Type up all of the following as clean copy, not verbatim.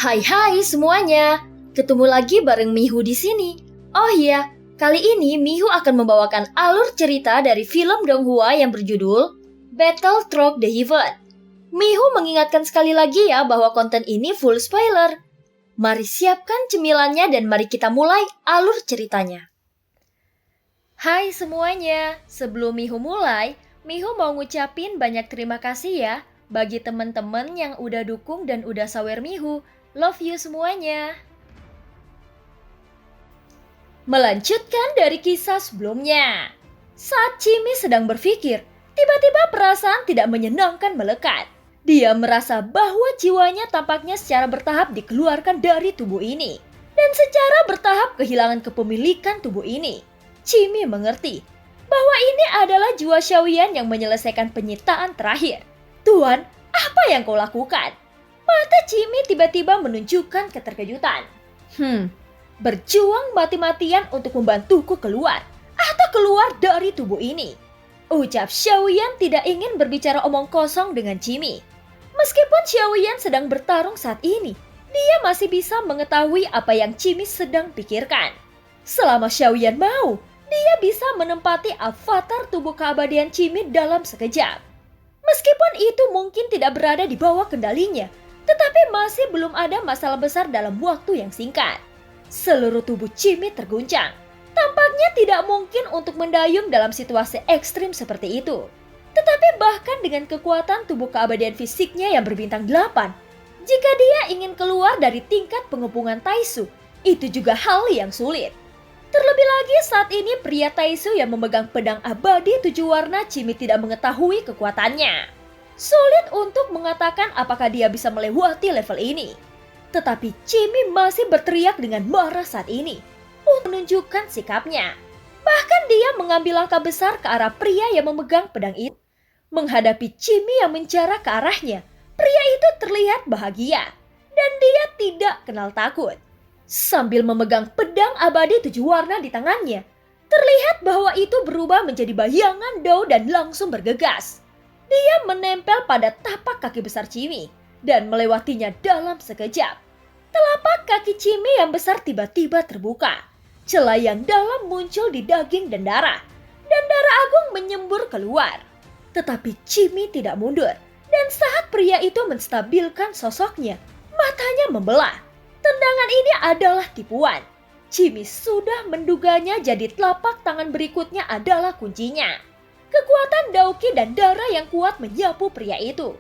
Hai semuanya, ketemu lagi bareng Mihu di sini. Oh iya, kali ini Mihu akan membawakan alur cerita dari film Donghua yang berjudul Battle Through the Heaven. Mihu mengingatkan sekali lagi ya bahwa konten ini full spoiler. Mari siapkan cemilannya dan mari kita mulai alur ceritanya. Hai semuanya, sebelum Mihu mulai, Mihu mau ngucapin banyak terima kasih ya bagi teman-teman yang udah dukung dan udah sawer Mihu. Love you semuanya. Melanjutkan dari kisah sebelumnya. Saat Chimi sedang berpikir, tiba-tiba perasaan tidak menyenangkan melekat. Dia merasa bahwa jiwanya tampaknya secara bertahap dikeluarkan dari tubuh ini. Dan secara bertahap kehilangan kepemilikan tubuh ini. Chimi mengerti bahwa ini adalah jiwa Xiaoyan yang menyelesaikan penyitaan terakhir. Tuan, apa yang kau lakukan? Mata Chimi tiba-tiba menunjukkan keterkejutan. Berjuang mati-matian untuk membantuku keluar atau keluar dari tubuh ini. Ucap Xiaoyan tidak ingin berbicara omong kosong dengan Chimi. Meskipun Xiaoyan sedang bertarung saat ini, dia masih bisa mengetahui apa yang Chimi sedang pikirkan. Selama Xiaoyan mau, dia bisa menempati avatar tubuh keabadian Chimi dalam sekejap. Meskipun itu mungkin tidak berada di bawah kendalinya, tetapi masih belum ada masalah besar dalam waktu yang singkat. Seluruh tubuh Chimi terguncang. Tampaknya tidak mungkin untuk mendayung dalam situasi ekstrim seperti itu. Tetapi bahkan dengan kekuatan tubuh keabadian fisiknya yang berbintang 8, jika dia ingin keluar dari tingkat pengepungan Taisu, itu juga hal yang sulit. Terlebih lagi saat ini pria Taisu yang memegang pedang abadi 7 warna Chimi tidak mengetahui kekuatannya. Sulit untuk mengatakan apakah dia bisa melewati level ini. Tetapi Chimi masih berteriak dengan marah saat ini untuk menunjukkan sikapnya. Bahkan dia mengambil langkah besar ke arah pria yang memegang pedang itu. Menghadapi Chimi yang menjarah ke arahnya, pria itu terlihat bahagia. Dan dia tidak kenal takut. Sambil memegang pedang abadi 7 warna di tangannya, terlihat bahwa itu berubah menjadi bayangan Dao dan langsung bergegas. Dia menempel pada tapak kaki besar Chimi dan melewatinya dalam sekejap. Telapak kaki Chimi yang besar tiba-tiba terbuka. Celah yang dalam muncul di daging dan darah agung menyembur keluar. Tetapi Chimi tidak mundur, dan saat pria itu menstabilkan sosoknya, matanya membelah. Tendangan ini adalah tipuan. Chimi sudah menduganya, jadi telapak tangan berikutnya adalah kuncinya. Kekuatan Daoki dan darah yang kuat menyapu pria itu.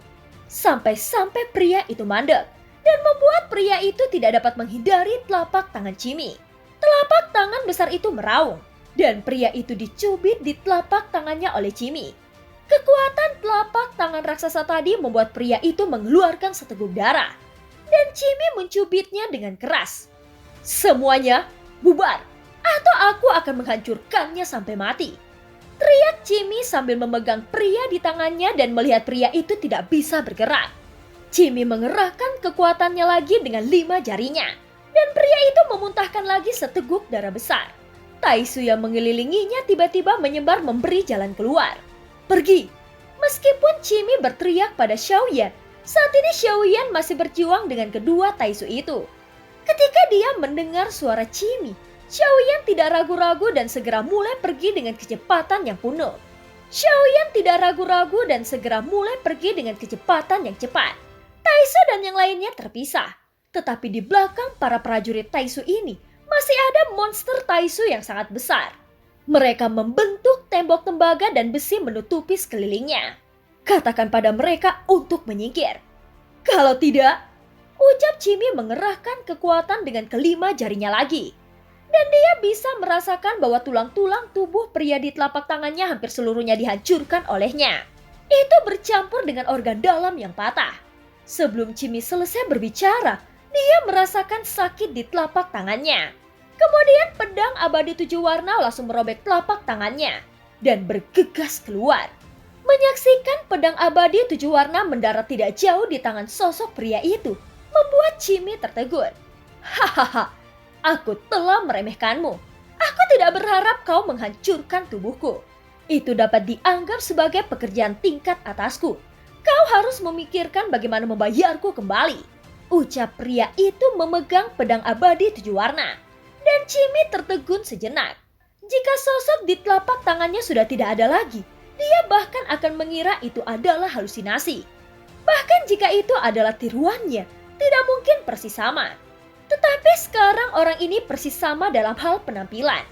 Sampai-sampai pria itu mandek dan membuat pria itu tidak dapat menghindari telapak tangan Chimi. Telapak tangan besar itu meraung dan pria itu dicubit di telapak tangannya oleh Chimi. Kekuatan telapak tangan raksasa tadi membuat pria itu mengeluarkan seteguk darah dan Chimi mencubitnya dengan keras. Semuanya bubar atau aku akan menghancurkannya sampai mati. Teriak Chimi sambil memegang pria di tangannya dan melihat pria itu tidak bisa bergerak. Chimi mengerahkan kekuatannya lagi dengan 5 jarinya. Dan pria itu memuntahkan lagi seteguk darah besar. Taisu yang mengelilinginya tiba-tiba menyebar memberi jalan keluar. Pergi! Meskipun Chimi berteriak pada Xiaoyan, saat ini Xiaoyan masih berjuang dengan kedua Taisu itu. Ketika dia mendengar suara Chimi, Xiaoyan tidak ragu-ragu dan segera mulai pergi dengan kecepatan yang penuh. Xiaoyan tidak ragu-ragu dan segera mulai pergi dengan kecepatan yang cepat. Taisu dan yang lainnya terpisah. Tetapi di belakang para prajurit Taisu ini masih ada monster Taisu yang sangat besar. Mereka membentuk tembok tembaga dan besi menutupi sekelilingnya. Katakan pada mereka untuk menyingkir. Kalau tidak, ucap Chimi mengerahkan kekuatan dengan kelima jarinya lagi. Dan dia bisa merasakan bahwa tulang-tulang tubuh pria di telapak tangannya hampir seluruhnya dihancurkan olehnya. Itu bercampur dengan organ dalam yang patah. Sebelum Chimi selesai berbicara, dia merasakan sakit di telapak tangannya. Kemudian pedang abadi 7 warna langsung merobek telapak tangannya dan bergegas keluar. Menyaksikan pedang abadi 7 warna mendarat tidak jauh di tangan sosok pria itu, membuat Chimi tertegun. Hahaha. Aku telah meremehkanmu. Aku tidak berharap kau menghancurkan tubuhku. Itu dapat dianggap sebagai pekerjaan tingkat atasku. Kau harus memikirkan bagaimana membayarku kembali. Ucap pria itu memegang pedang abadi 7 warna. Dan Jimmy tertegun sejenak. Jika sosok di telapak tangannya sudah tidak ada lagi, dia bahkan akan mengira itu adalah halusinasi. Bahkan jika itu adalah tiruannya, tidak mungkin persis sama. Tetapi sekarang orang ini persis sama dalam hal penampilan.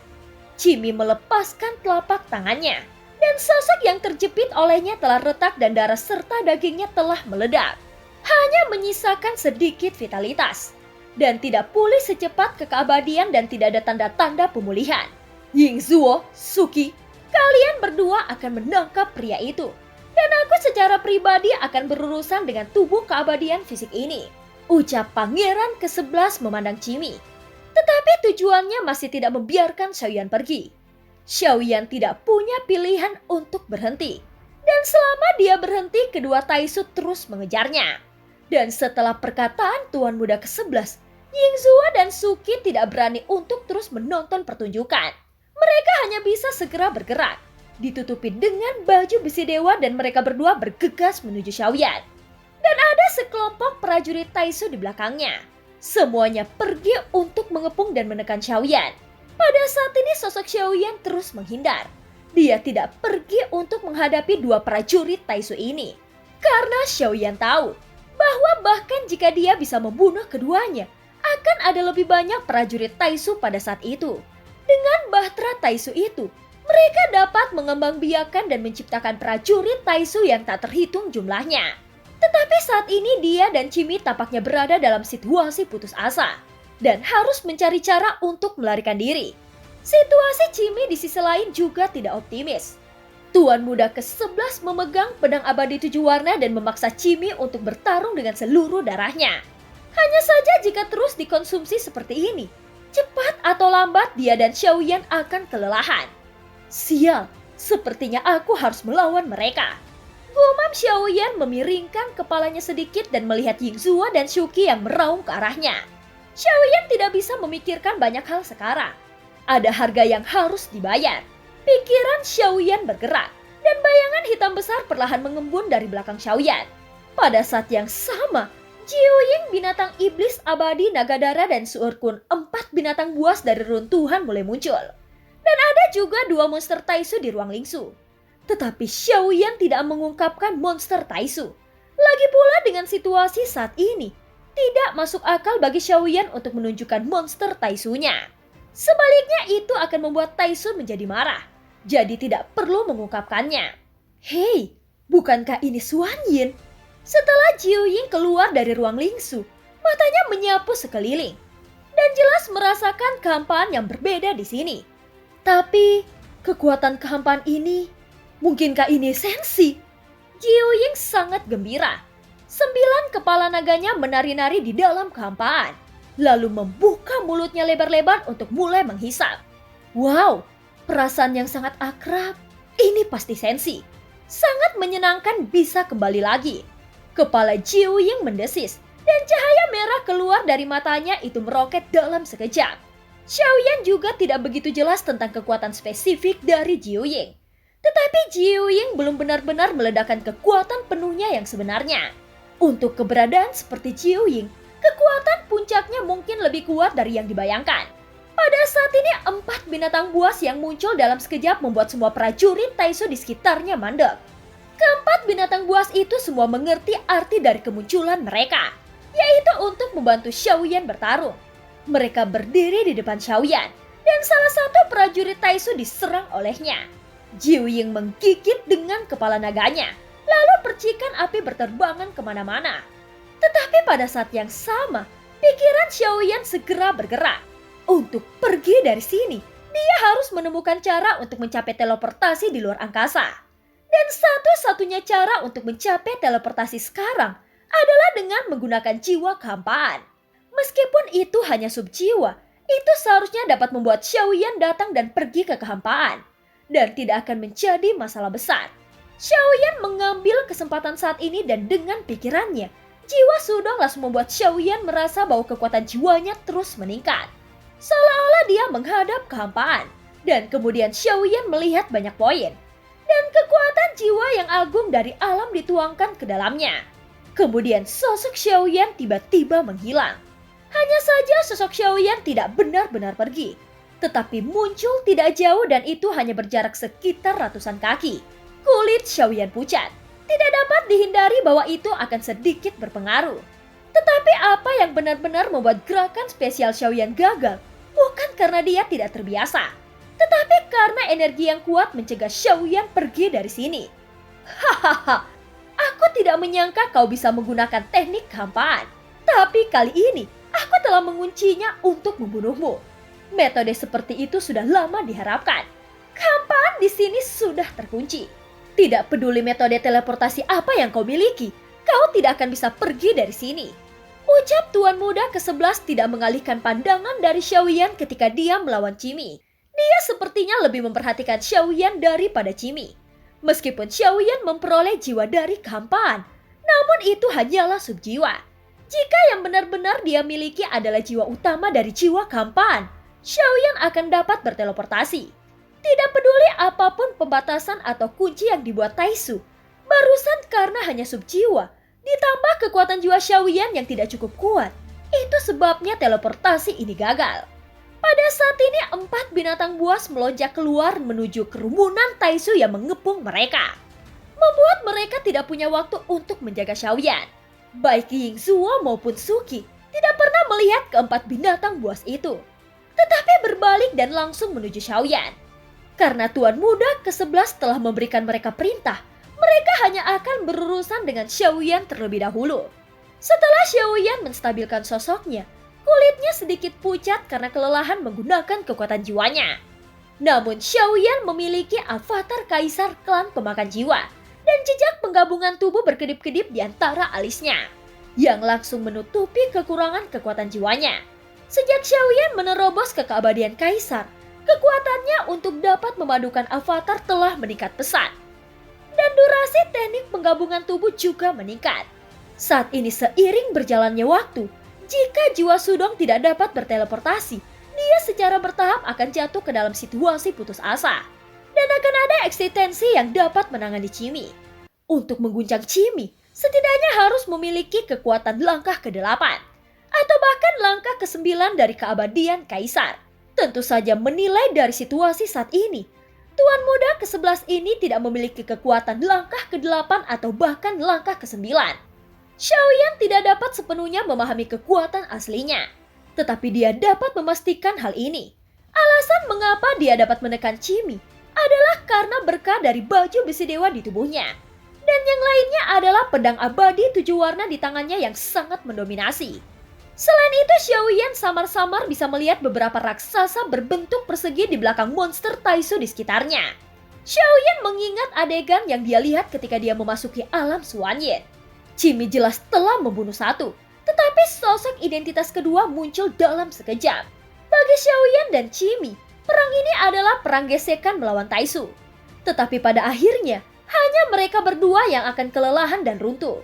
Jimmy melepaskan telapak tangannya, dan sosok yang terjepit olehnya telah retak dan darah serta dagingnya telah meledak. Hanya menyisakan sedikit vitalitas, dan tidak pulih secepat keabadian dan tidak ada tanda-tanda pemulihan. Yingzuo, Suki, kalian berdua akan menangkap pria itu. Dan aku secara pribadi akan berurusan dengan tubuh keabadian fisik ini. Ucap pangeran ke-11 memandang Jimmy. Tetapi tujuannya masih tidak membiarkan Xiaoyan pergi. Xiaoyan tidak punya pilihan untuk berhenti. Dan selama dia berhenti, kedua Taisu terus mengejarnya. Dan setelah perkataan Tuan Muda ke-11, Yingzuo dan Suki tidak berani untuk terus menonton pertunjukan. Mereka hanya bisa segera bergerak, ditutupi dengan baju besi dewa dan mereka berdua bergegas menuju Xiaoyan. Dan ada sekelompok prajurit Taisu di belakangnya. Semuanya pergi untuk mengepung dan menekan Xiaoyan. Pada saat ini sosok Xiaoyan terus menghindar. Dia tidak pergi untuk menghadapi dua prajurit Taisu ini. Karena Xiaoyan tahu bahwa bahkan jika dia bisa membunuh keduanya, akan ada lebih banyak prajurit Taisu pada saat itu. Dengan bahtera Taisu itu, mereka dapat mengembangbiakan dan menciptakan prajurit Taisu yang tak terhitung jumlahnya. Tetapi saat ini dia dan Jimmy tampaknya berada dalam situasi putus asa dan harus mencari cara untuk melarikan diri. Situasi Jimmy di sisi lain juga tidak optimis. Tuan Muda ke-11 memegang pedang abadi 7 warna dan memaksa Jimmy untuk bertarung dengan seluruh darahnya. Hanya saja jika terus dikonsumsi seperti ini, cepat atau lambat dia dan Xiaoyan akan kelelahan. Sial, sepertinya aku harus melawan mereka. Gumam Xiaoyan memiringkan kepalanya sedikit dan melihat Yingzuo dan Suki yang meraung ke arahnya. Xiaoyan tidak bisa memikirkan banyak hal sekarang. Ada harga yang harus dibayar. Pikiran Xiaoyan bergerak dan bayangan hitam besar perlahan mengembun dari belakang Xiaoyan. Pada saat yang sama, Jiuying binatang iblis abadi Nagadara dan Suerkun 4 binatang buas dari runtuhan mulai muncul. Dan ada juga 2 monster Taisu di ruang Lingsu. Tetapi Xiaoyan tidak mengungkapkan monster Taisu. Lagi pula dengan situasi saat ini, tidak masuk akal bagi Xiaoyan untuk menunjukkan monster Taisunya. Sebaliknya itu akan membuat Taisu menjadi marah. Jadi tidak perlu mengungkapkannya. Hei, bukankah ini Xuan Yin? Setelah Jiuying keluar dari ruang Lingsu, matanya menyapu sekeliling dan jelas merasakan kehampaan yang berbeda di sini. Tapi, kekuatan kehampaan ini, mungkinkah ini sensi? Jiuying sangat gembira. 9 kepala naganya menari-nari di dalam kehampaan, lalu membuka mulutnya lebar-lebar untuk mulai menghisap. Wow, perasaan yang sangat akrab. Ini pasti sensi. Sangat menyenangkan bisa kembali lagi. Kepala Jiuying mendesis dan cahaya merah keluar dari matanya itu meroket dalam sekejap. Xiaoyan juga tidak begitu jelas tentang kekuatan spesifik dari Jiuying. Tetapi Jiuying belum benar-benar meledakkan kekuatan penuhnya yang sebenarnya. Untuk keberadaan seperti Jiuying, kekuatan puncaknya mungkin lebih kuat dari yang dibayangkan. Pada saat ini 4 binatang buas yang muncul dalam sekejap membuat semua prajurit Taisu di sekitarnya mandek. Keempat binatang buas itu semua mengerti arti dari kemunculan mereka, yaitu untuk membantu Xiaoyan bertarung. Mereka berdiri di depan Xiaoyan, dan salah satu prajurit Taisu diserang olehnya. Jiuying menggigit dengan kepala naganya, lalu percikan api berterbangan kemana-mana. Tetapi pada saat yang sama, pikiran Xiaoyan segera bergerak. Untuk pergi dari sini, dia harus menemukan cara untuk mencapai teleportasi di luar angkasa. Dan satu-satunya cara untuk mencapai teleportasi sekarang adalah dengan menggunakan jiwa kehampaan. Meskipun itu hanya subjiwa, itu seharusnya dapat membuat Xiaoyan datang dan pergi ke kehampaan. Dan tidak akan menjadi masalah besar. Xiaoyan mengambil kesempatan saat ini dan dengan pikirannya, jiwa Sudong langsung membuat Xiaoyan merasa bahwa kekuatan jiwanya terus meningkat. Seolah-olah dia menghadap kehampaan. Dan kemudian Xiaoyan melihat banyak poin. Dan kekuatan jiwa yang agung dari alam dituangkan ke dalamnya. Kemudian sosok Xiaoyan tiba-tiba menghilang. Hanya saja sosok Xiaoyan tidak benar-benar pergi, tetapi muncul tidak jauh dan itu hanya berjarak sekitar ratusan kaki. Kulit Xiaoyan pucat. Tidak dapat dihindari bahwa itu akan sedikit berpengaruh. Tetapi apa yang benar-benar membuat gerakan spesial Xiaoyan gagal bukan karena dia tidak terbiasa, tetapi karena energi yang kuat mencegah Xiaoyan pergi dari sini. Hahaha, aku tidak menyangka kau bisa menggunakan teknik kehampaan. Tapi kali ini aku telah menguncinya untuk membunuhmu. Metode seperti itu sudah lama diharapkan. Kehampaan di sini sudah terkunci. Tidak peduli metode teleportasi apa yang kau miliki, kau tidak akan bisa pergi dari sini. Ucap Tuan Muda ke-11 tidak mengalihkan pandangan dari Xiaoyan ketika dia melawan Cimi. Dia sepertinya lebih memperhatikan Xiaoyan daripada Cimi. Meskipun Xiaoyan memperoleh jiwa dari kehampaan, namun itu hanyalah subjiwa. Jika yang benar-benar dia miliki adalah jiwa utama dari jiwa kehampaan, Xiaoyan akan dapat berteleportasi. Tidak peduli apapun pembatasan atau kunci yang dibuat Taisu, barusan karena hanya subjiwa, ditambah kekuatan jiwa Xiaoyan yang tidak cukup kuat, itu sebabnya teleportasi ini gagal. Pada saat ini 4 binatang buas melonjak keluar menuju kerumunan Taisu yang mengepung mereka, membuat mereka tidak punya waktu untuk menjaga Xiaoyan. Baik Yingzuo maupun Suki tidak pernah melihat keempat binatang buas itu, tetapi berbalik dan langsung menuju Xiaoyan. Karena Tuan Muda ke-11 telah memberikan mereka perintah, mereka hanya akan berurusan dengan Xiaoyan terlebih dahulu. Setelah Xiaoyan menstabilkan sosoknya, kulitnya sedikit pucat karena kelelahan menggunakan kekuatan jiwanya. Namun Xiaoyan memiliki avatar kaisar klan pemakan jiwa dan jejak penggabungan tubuh berkedip-kedip di antara alisnya, yang langsung menutupi kekurangan kekuatan jiwanya. Sejak Xiaoyan menerobos ke keabadian kaisar, kekuatannya untuk dapat memadukan avatar telah meningkat pesat. Dan durasi teknik penggabungan tubuh juga meningkat. Saat ini seiring berjalannya waktu, jika jiwa Sudong tidak dapat berteleportasi, dia secara bertahap akan jatuh ke dalam situasi putus asa. Dan akan ada eksistensi yang dapat menangani Cimi. Untuk mengguncang Cimi, setidaknya harus memiliki kekuatan langkah ke-8. Atau bahkan langkah ke-9 dari keabadian kaisar. Tentu saja menilai dari situasi saat ini, Tuan Muda ke-11 ini tidak memiliki kekuatan langkah ke-8 atau bahkan langkah ke-9. Xiaoyan tidak dapat sepenuhnya memahami kekuatan aslinya, tetapi dia dapat memastikan hal ini. Alasan mengapa dia dapat menekan Cimi adalah karena berkah dari baju besi dewa di tubuhnya. Dan yang lainnya adalah pedang abadi 7 warna di tangannya yang sangat mendominasi. Selain itu, Xiaoyan samar-samar bisa melihat beberapa raksasa berbentuk persegi di belakang monster Taisu di sekitarnya. Xiaoyan mengingat adegan yang dia lihat ketika dia memasuki alam Suanyin. Cimi jelas telah membunuh satu, tetapi sosok identitas kedua muncul dalam sekejap. Bagi Xiaoyan dan Cimi, perang ini adalah perang gesekan melawan Taisu. Tetapi pada akhirnya, hanya mereka berdua yang akan kelelahan dan runtuh.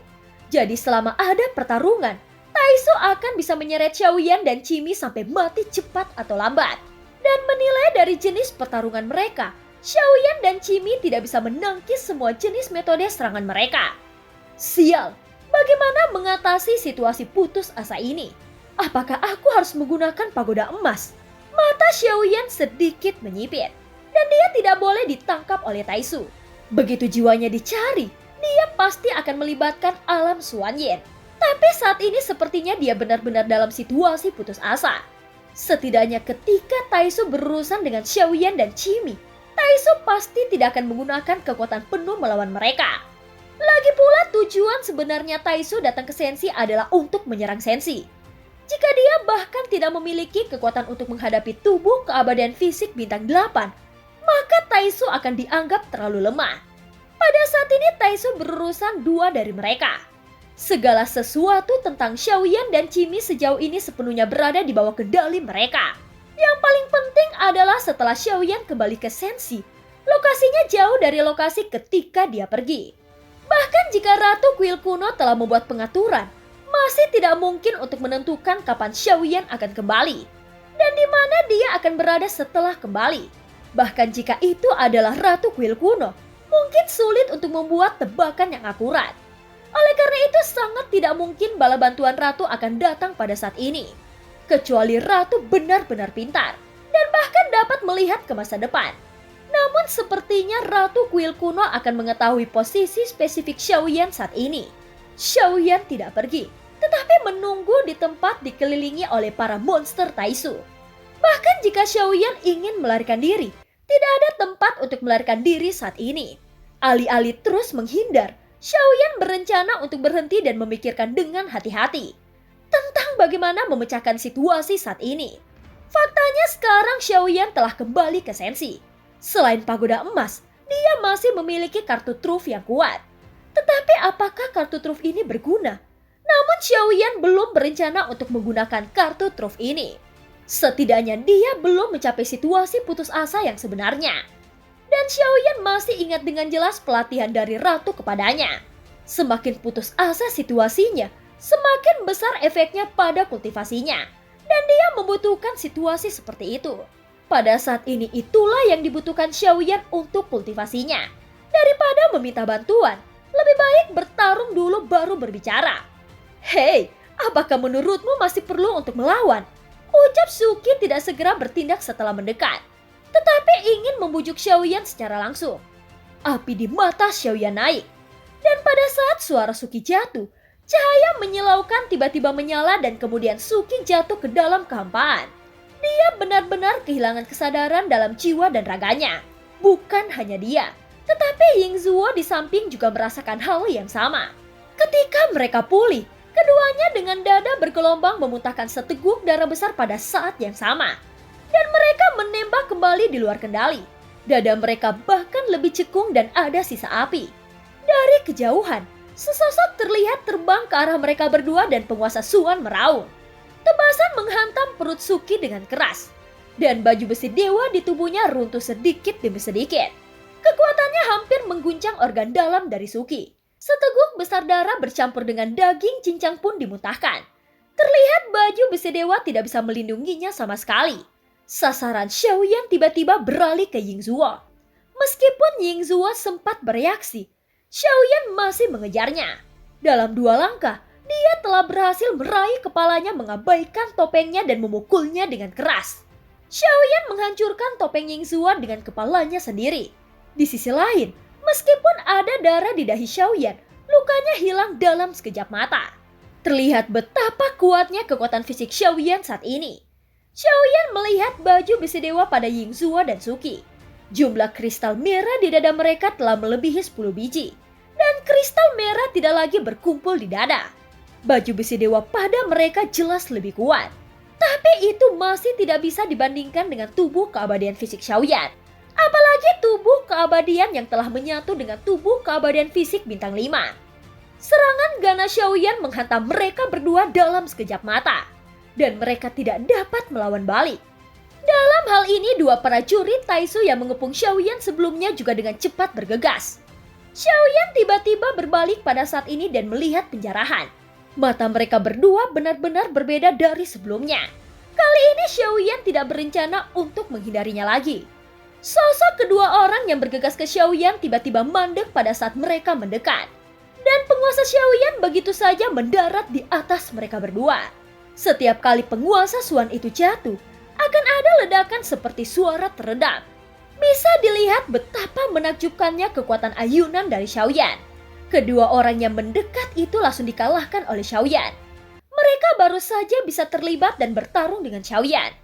Jadi selama ada pertarungan, Taisu akan bisa menyeret Xiaoyan dan Cimi sampai mati cepat atau lambat. Dan menilai dari jenis pertarungan mereka, Xiaoyan dan Cimi tidak bisa menangkis semua jenis metode serangan mereka. Sial, bagaimana mengatasi situasi putus asa ini? Apakah aku harus menggunakan pagoda emas? Mata Xiaoyan sedikit menyipit, dan dia tidak boleh ditangkap oleh Taisu. Begitu jiwanya dicari, dia pasti akan melibatkan alam Suanyin. Tapi saat ini sepertinya dia benar-benar dalam situasi putus asa. Setidaknya ketika Taisu berurusan dengan Xiaoyan dan Cimi, Taisu pasti tidak akan menggunakan kekuatan penuh melawan mereka. Lagi pula tujuan sebenarnya Taisu datang ke Sensi adalah untuk menyerang Sensi. Jika dia bahkan tidak memiliki kekuatan untuk menghadapi tubuh keabadian fisik bintang 8, maka Taisu akan dianggap terlalu lemah. Pada saat ini Taisu berurusan 2 dari mereka. Segala sesuatu tentang Xiaoyan dan Cimi sejauh ini sepenuhnya berada di bawah kendali mereka. Yang paling penting adalah setelah Xiaoyan kembali ke Sensi, lokasinya jauh dari lokasi ketika dia pergi. Bahkan jika Ratu Kuil Kuno telah membuat pengaturan, masih tidak mungkin untuk menentukan kapan Xiaoyan akan kembali dan di mana dia akan berada setelah kembali. Bahkan jika itu adalah Ratu Kuil Kuno, mungkin sulit untuk membuat tebakan yang akurat. Oleh karena itu sangat tidak mungkin bala bantuan ratu akan datang pada saat ini. Kecuali ratu benar-benar pintar dan bahkan dapat melihat ke masa depan. Namun sepertinya Ratu Kuil kuno akan mengetahui posisi spesifik Xiaoyan saat ini. Xiaoyan tidak pergi, tetapi menunggu di tempat dikelilingi oleh para monster Taisu. Bahkan jika Xiaoyan ingin melarikan diri, tidak ada tempat untuk melarikan diri saat ini. Alih-alih terus menghindar, Xiaoyan berencana untuk berhenti dan memikirkan dengan hati-hati tentang bagaimana memecahkan situasi saat ini. Faktanya sekarang Xiaoyan telah kembali ke Sensi. Selain pagoda emas, dia masih memiliki kartu truf yang kuat. Tetapi apakah kartu truf ini berguna? Namun Xiaoyan belum berencana untuk menggunakan kartu truf ini. Setidaknya dia belum mencapai situasi putus asa yang sebenarnya. Dan Xiaoyan masih ingat dengan jelas pelatihan dari ratu kepadanya. Semakin putus asa situasinya, semakin besar efeknya pada kultivasinya. Dan dia membutuhkan situasi seperti itu. Pada saat ini itulah yang dibutuhkan Xiaoyan untuk kultivasinya. Daripada meminta bantuan, lebih baik bertarung dulu baru berbicara. Hei, apakah menurutmu masih perlu untuk melawan? Ucap Suki tidak segera bertindak setelah mendekat, tetapi ingin membujuk Xiaoyan secara langsung. Api di mata Xiaoyan naik, dan pada saat suara Suki jatuh, cahaya menyilaukan tiba-tiba menyala dan kemudian Suki jatuh ke dalam kehampaan. Dia benar-benar kehilangan kesadaran dalam jiwa dan raganya. Bukan hanya dia, tetapi Ying Zuo di samping juga merasakan hal yang sama. Ketika mereka pulih, keduanya dengan dada bergelombang memuntahkan seteguk darah besar pada saat yang sama. Dan mereka menembak kembali di luar kendali. Dada mereka bahkan lebih cekung dan ada sisa api. Dari kejauhan, sesosok terlihat terbang ke arah mereka berdua dan penguasa Suan meraung. Tebasan menghantam perut Suki dengan keras. Dan baju besi dewa di tubuhnya runtuh sedikit demi sedikit. Kekuatannya hampir mengguncang organ dalam dari Suki. Seteguk besar darah bercampur dengan daging cincang pun dimuntahkan. Terlihat baju besi dewa tidak bisa melindunginya sama sekali. Sasaran Xiaoyan tiba-tiba beralih ke Ying Zuo. Meskipun Ying Zuo sempat bereaksi, Xiaoyan masih mengejarnya. Dalam 2 langkah, dia telah berhasil meraih kepalanya mengabaikan topengnya dan memukulnya dengan keras. Xiaoyan menghancurkan topeng Ying Zuo dengan kepalanya sendiri. Di sisi lain, meskipun ada darah di dahi Xiaoyan, lukanya hilang dalam sekejap mata. Terlihat betapa kuatnya kekuatan fisik Xiaoyan saat ini. Xiaoyan melihat baju besi dewa pada Ying Zuo dan Suki. Jumlah kristal merah di dada mereka telah melebihi 10 biji. Dan kristal merah tidak lagi berkumpul di dada. Baju besi dewa pada mereka jelas lebih kuat. Tapi itu masih tidak bisa dibandingkan dengan tubuh keabadian fisik Xiaoyan. Apalagi tubuh keabadian yang telah menyatu dengan tubuh keabadian fisik bintang 5. Serangan ganas Xiaoyan menghantam mereka berdua dalam sekejap mata. Dan mereka tidak dapat melawan balik. Dalam hal ini 2 prajurit Taisu yang mengepung Xiaoyan sebelumnya juga dengan cepat bergegas. Xiaoyan tiba-tiba berbalik pada saat ini dan melihat penjarahan. Mata mereka berdua benar-benar berbeda dari sebelumnya. Kali ini Xiaoyan tidak berencana untuk menghindarinya lagi. Sosok kedua orang yang bergegas ke Xiaoyan tiba-tiba mandek pada saat mereka mendekat. Dan penguasa Xiaoyan begitu saja mendarat di atas mereka berdua. Setiap kali penguasa Suan itu jatuh, akan ada ledakan seperti suara teredam. Bisa dilihat betapa menakjubkannya kekuatan ayunan dari Xiaoyan. Kedua orang yang mendekat itu langsung dikalahkan oleh Xiaoyan. Mereka baru saja bisa terlibat dan bertarung dengan Xiaoyan.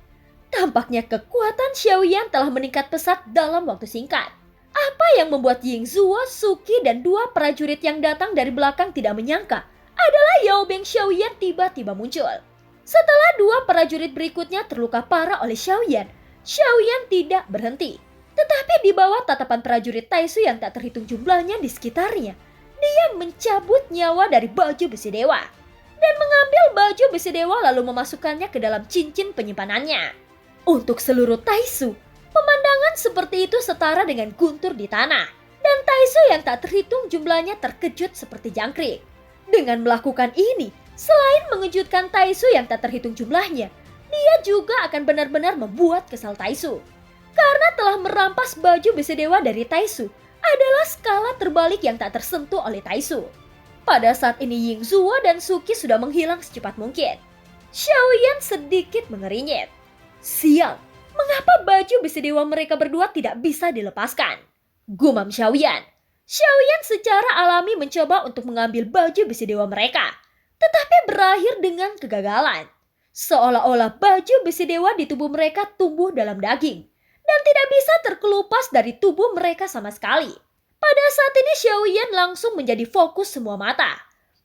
Tampaknya kekuatan Xiaoyan telah meningkat pesat dalam waktu singkat. Apa yang membuat Ying Zuo, Suki, dan 2 prajurit yang datang dari belakang tidak menyangka adalah Yao Beng Xiaoyan tiba-tiba muncul. Setelah 2 prajurit berikutnya terluka parah oleh Xiaoyan, Xiaoyan tidak berhenti. Tetapi di bawah tatapan prajurit Taisu yang tak terhitung jumlahnya di sekitarnya, dia mencabut nyawa dari baju besi dewa dan mengambil baju besi dewa lalu memasukkannya ke dalam cincin penyimpanannya. Untuk seluruh Taisu, pemandangan seperti itu setara dengan guntur di tanah, dan Taisu yang tak terhitung jumlahnya terkejut seperti jangkrik. Dengan melakukan ini, selain mengejutkan Taisu yang tak terhitung jumlahnya, dia juga akan benar-benar membuat kesal Taisu. Karena telah merampas baju besi dewa dari Taisu adalah skala terbalik yang tak tersentuh oleh Taisu. Pada saat ini Ying Zuo dan Suki sudah menghilang secepat mungkin. Xiaoyan sedikit mengerinyit. Sial, mengapa baju besi dewa mereka berdua tidak bisa dilepaskan? Gumam Xiaoyan. Xiaoyan secara alami mencoba untuk mengambil baju besi dewa mereka, tetapi berakhir dengan kegagalan. Seolah-olah baju besi dewa di tubuh mereka tumbuh dalam daging dan tidak bisa terkelupas dari tubuh mereka sama sekali. Pada saat ini Xiaoyan langsung menjadi fokus semua mata.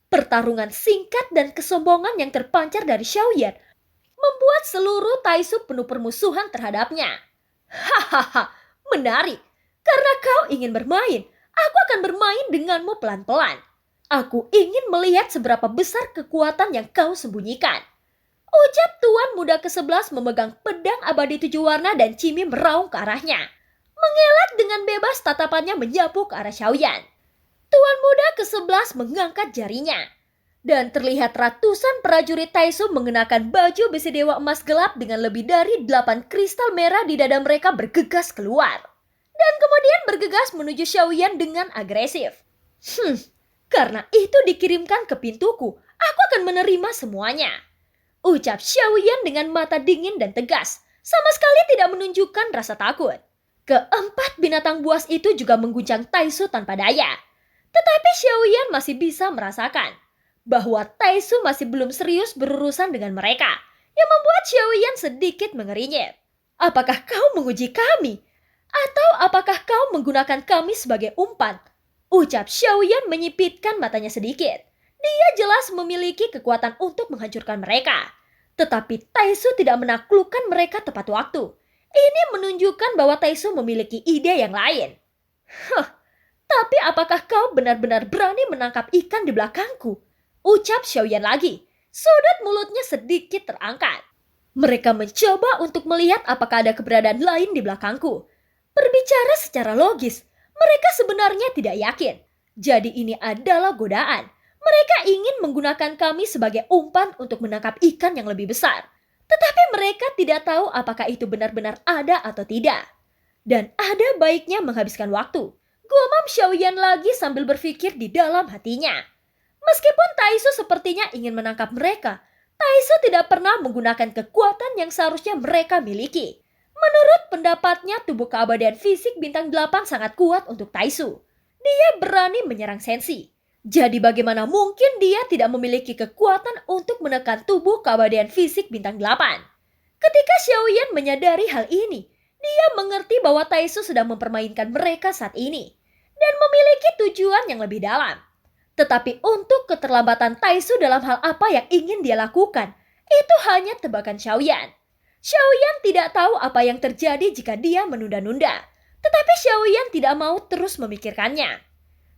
Pertarungan singkat dan kesombongan yang terpancar dari Xiaoyan membuat seluruh Taisu penuh permusuhan terhadapnya. Hahaha, menarik. Karena kau ingin bermain, aku akan bermain denganmu pelan-pelan. Aku ingin melihat seberapa besar kekuatan yang kau sembunyikan. Ucap tuan muda ke-11 memegang pedang abadi 7 warna dan Cimi meraung ke arahnya. Mengelak dengan bebas tatapannya menyapu ke arah Xiaoyan. Tuan muda ke-11 mengangkat jarinya. Dan terlihat ratusan prajurit Taisu mengenakan baju besi dewa emas gelap dengan lebih dari 8 kristal merah di dada mereka bergegas keluar. Dan kemudian bergegas menuju Xiaoyan dengan agresif. Karena itu dikirimkan ke pintuku, aku akan menerima semuanya. Ucap Xiaoyan dengan mata dingin dan tegas, sama sekali tidak menunjukkan rasa takut. Keempat binatang buas itu juga mengguncang Taisu tanpa daya. Tetapi Xiaoyan masih bisa merasakan bahwa Taisu masih belum serius berurusan dengan mereka, yang membuat Xiaoyan sedikit mengerinyit. Apakah kau menguji kami? Atau apakah kau menggunakan kami sebagai umpan? Ucap Xiaoyan menyipitkan matanya sedikit. Dia jelas memiliki kekuatan untuk menghancurkan mereka. Tetapi Taisu tidak menaklukkan mereka tepat waktu. Ini menunjukkan bahwa Taisu memiliki ide yang lain. Tapi apakah kau benar-benar berani menangkap ikan di belakangku? Ucap Xiaoyan lagi. Sudut mulutnya sedikit terangkat. Mereka mencoba untuk melihat apakah ada keberadaan lain di belakangku. Berbicara secara logis, mereka sebenarnya tidak yakin. Jadi ini adalah godaan. Mereka ingin menggunakan kami sebagai umpan untuk menangkap ikan yang lebih besar. Tetapi mereka tidak tahu apakah itu benar-benar ada atau tidak. Dan ada baiknya menghabiskan waktu. Gumam Xiaoyan lagi sambil berpikir di dalam hatinya. Meskipun Taisu sepertinya ingin menangkap mereka, Taisu tidak pernah menggunakan kekuatan yang seharusnya mereka miliki. Menurut pendapatnya, tubuh keabadian fisik bintang 8 sangat kuat untuk Taisu. Dia berani menyerang Senshi. Jadi bagaimana mungkin dia tidak memiliki kekuatan untuk menekan tubuh keabadian fisik bintang 8? Ketika Xiaoyan menyadari hal ini, dia mengerti bahwa Taisu sedang mempermainkan mereka saat ini dan memiliki tujuan yang lebih dalam. Tetapi untuk keterlambatan Taisu dalam hal apa yang ingin dia lakukan, itu hanya tebakan Xiaoyan. Xiaoyan tidak tahu apa yang terjadi jika dia menunda-nunda. Tetapi Xiaoyan tidak mau terus memikirkannya.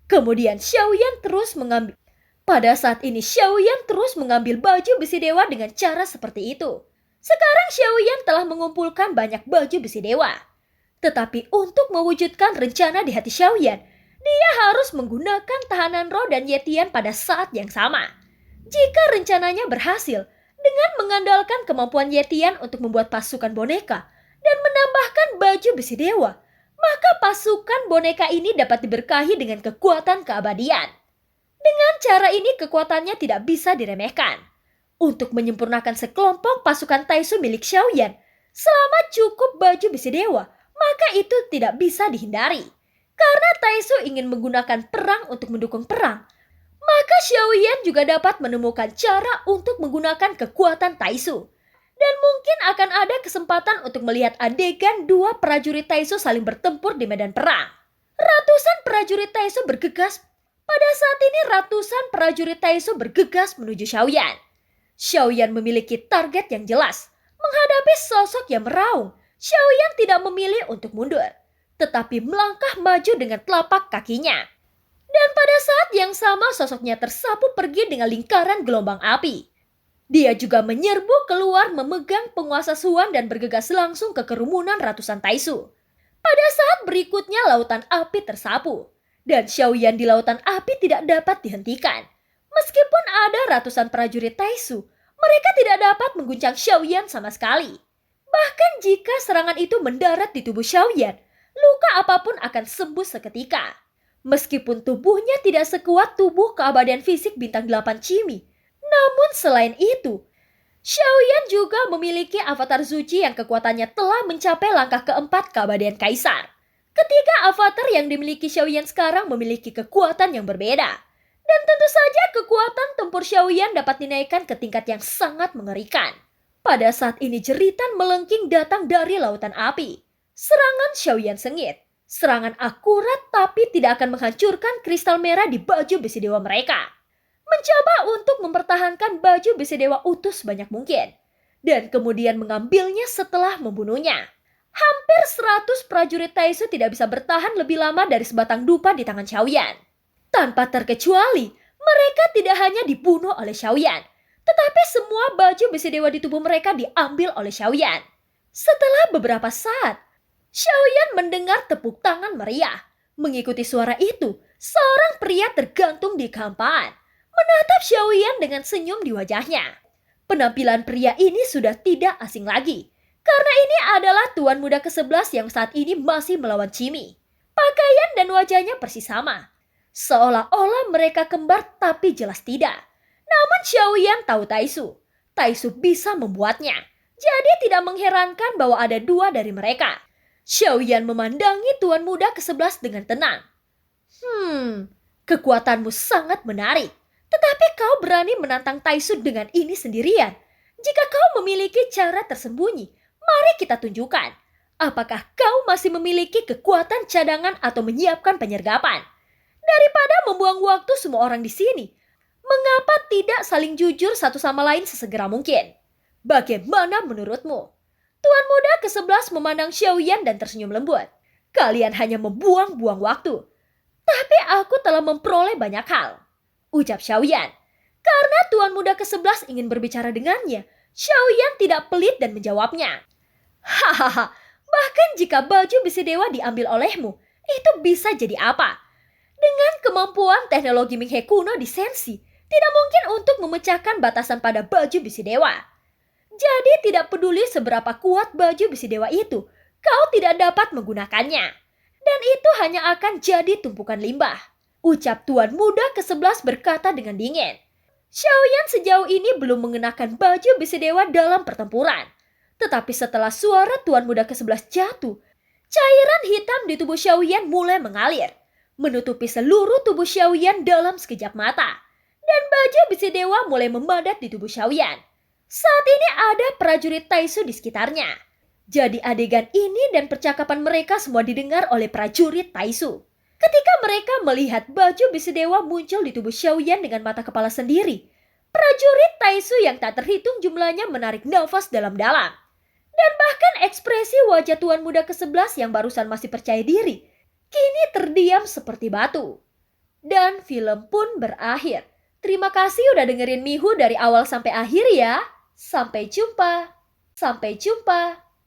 Kemudian Xiaoyan terus mengambil. Pada saat ini Xiaoyan terus mengambil baju besi dewa dengan cara seperti itu. Sekarang Xiaoyan telah mengumpulkan banyak baju besi dewa. Tetapi untuk mewujudkan rencana di hati Xiaoyan, dia harus menggunakan tahanan roh dan Yetian pada saat yang sama. Jika rencananya berhasil, dengan mengandalkan kemampuan Yetian untuk membuat pasukan boneka dan menambahkan baju besi dewa, maka pasukan boneka ini dapat diberkahi dengan kekuatan keabadian. Dengan cara ini kekuatannya tidak bisa diremehkan. Untuk menyempurnakan sekelompok pasukan Taisu milik Xiaoyan, selama cukup baju besi dewa, maka itu tidak bisa dihindari. Karena Taisu ingin menggunakan perang untuk mendukung perang, maka Xiaoyan juga dapat menemukan cara untuk menggunakan kekuatan Taisu. Dan mungkin akan ada kesempatan untuk melihat adegan dua prajurit Taisu saling bertempur di medan perang. Ratusan prajurit Taisu bergegas. Pada saat ini ratusan prajurit Taisu bergegas menuju Xiaoyan. Xiaoyan memiliki target yang jelas. Menghadapi sosok yang meraung, Xiaoyan tidak memilih untuk mundur, tetapi melangkah maju dengan telapak kakinya. Dan pada saat yang sama sosoknya tersapu pergi dengan lingkaran gelombang api. Dia juga menyerbu keluar memegang penguasa Suan dan bergegas langsung ke kerumunan ratusan Taisu. Pada saat berikutnya lautan api tersapu. Dan Xiaoyan di lautan api tidak dapat dihentikan. Meskipun ada ratusan prajurit Taisu, mereka tidak dapat mengguncang Xiaoyan sama sekali. Bahkan jika serangan itu mendarat di tubuh Xiaoyan, luka apapun akan sembuh seketika. Meskipun tubuhnya tidak sekuat tubuh keabadian fisik bintang 8 Chimi. Namun selain itu, Xiaoyan juga memiliki avatar Zuchi yang kekuatannya telah mencapai langkah keempat keabadian kaisar. Ketiga avatar yang dimiliki Xiaoyan sekarang memiliki kekuatan yang berbeda. Dan tentu saja kekuatan tempur Xiaoyan dapat dinaikkan ke tingkat yang sangat mengerikan. Pada saat ini jeritan melengking datang dari lautan api. Serangan Xiaoyan sengit. Serangan akurat tapi tidak akan menghancurkan kristal merah di baju besi dewa mereka. Mencoba untuk mempertahankan baju besi dewa utuh sebanyak mungkin. Dan kemudian mengambilnya setelah membunuhnya. Hampir 100 prajurit Taisu tidak bisa bertahan lebih lama dari sebatang dupa di tangan Xiaoyan. Tanpa terkecuali, mereka tidak hanya dibunuh oleh Xiaoyan, tetapi semua baju besi dewa di tubuh mereka diambil oleh Xiaoyan. Setelah beberapa saat, Xiaoyan mendengar tepuk tangan meriah. Mengikuti suara itu, seorang pria tergantung di kehampaan, menatap Xiaoyan dengan senyum di wajahnya. Penampilan pria ini sudah tidak asing lagi, karena ini adalah tuan muda ke-11 yang saat ini masih melawan Chimi. Pakaian dan wajahnya persis sama. Seolah-olah mereka kembar tapi jelas tidak. Namun Xiaoyan tahu Taisu. Taisu bisa membuatnya. Jadi tidak mengherankan bahwa ada dua dari mereka. Xiaoyan memandangi tuan muda ke-11 dengan tenang. Kekuatanmu sangat menarik. Tetapi kau berani menantang Taisu dengan ini sendirian. Jika kau memiliki cara tersembunyi, mari kita tunjukkan. Apakah kau masih memiliki kekuatan cadangan atau menyiapkan penyergapan? Daripada membuang waktu semua orang di sini, mengapa tidak saling jujur satu sama lain sesegera mungkin? Bagaimana menurutmu? Tuan muda ke-11 memandang Xiaoyan dan tersenyum lembut. Kalian hanya membuang-buang waktu. Tapi aku telah memperoleh banyak hal, ucap Xiaoyan. Karena tuan muda ke-11 ingin berbicara dengannya, Xiaoyan tidak pelit dan menjawabnya. Hahaha, bahkan jika baju besi dewa diambil olehmu, itu bisa jadi apa? Dengan kemampuan teknologi Minghe kuno di Senshi, tidak mungkin untuk memecahkan batasan pada baju besi dewa. Jadi tidak peduli seberapa kuat baju besi dewa itu, kau tidak dapat menggunakannya. Dan itu hanya akan jadi tumpukan limbah, ucap tuan muda ke-11 berkata dengan dingin. Xiaoyan sejauh ini belum mengenakan baju besi dewa dalam pertempuran. Tetapi setelah suara tuan muda ke-11 jatuh, cairan hitam di tubuh Xiaoyan mulai mengalir, menutupi seluruh tubuh Xiaoyan dalam sekejap mata. Dan baju besi dewa mulai memadat di tubuh Xiaoyan. Saat ini ada prajurit Taisu di sekitarnya. Jadi adegan ini dan percakapan mereka semua didengar oleh prajurit Taisu. Ketika mereka melihat baju besi dewa muncul di tubuh Xiaoyan dengan mata kepala sendiri, prajurit Taisu yang tak terhitung jumlahnya menarik nafas dalam-dalam. Dan bahkan ekspresi wajah tuan muda ke-11 yang barusan masih percaya diri, kini terdiam seperti batu. Dan film pun berakhir. Terima kasih udah dengerin Mihu dari awal sampai akhir ya. Sampai jumpa. Sampai jumpa.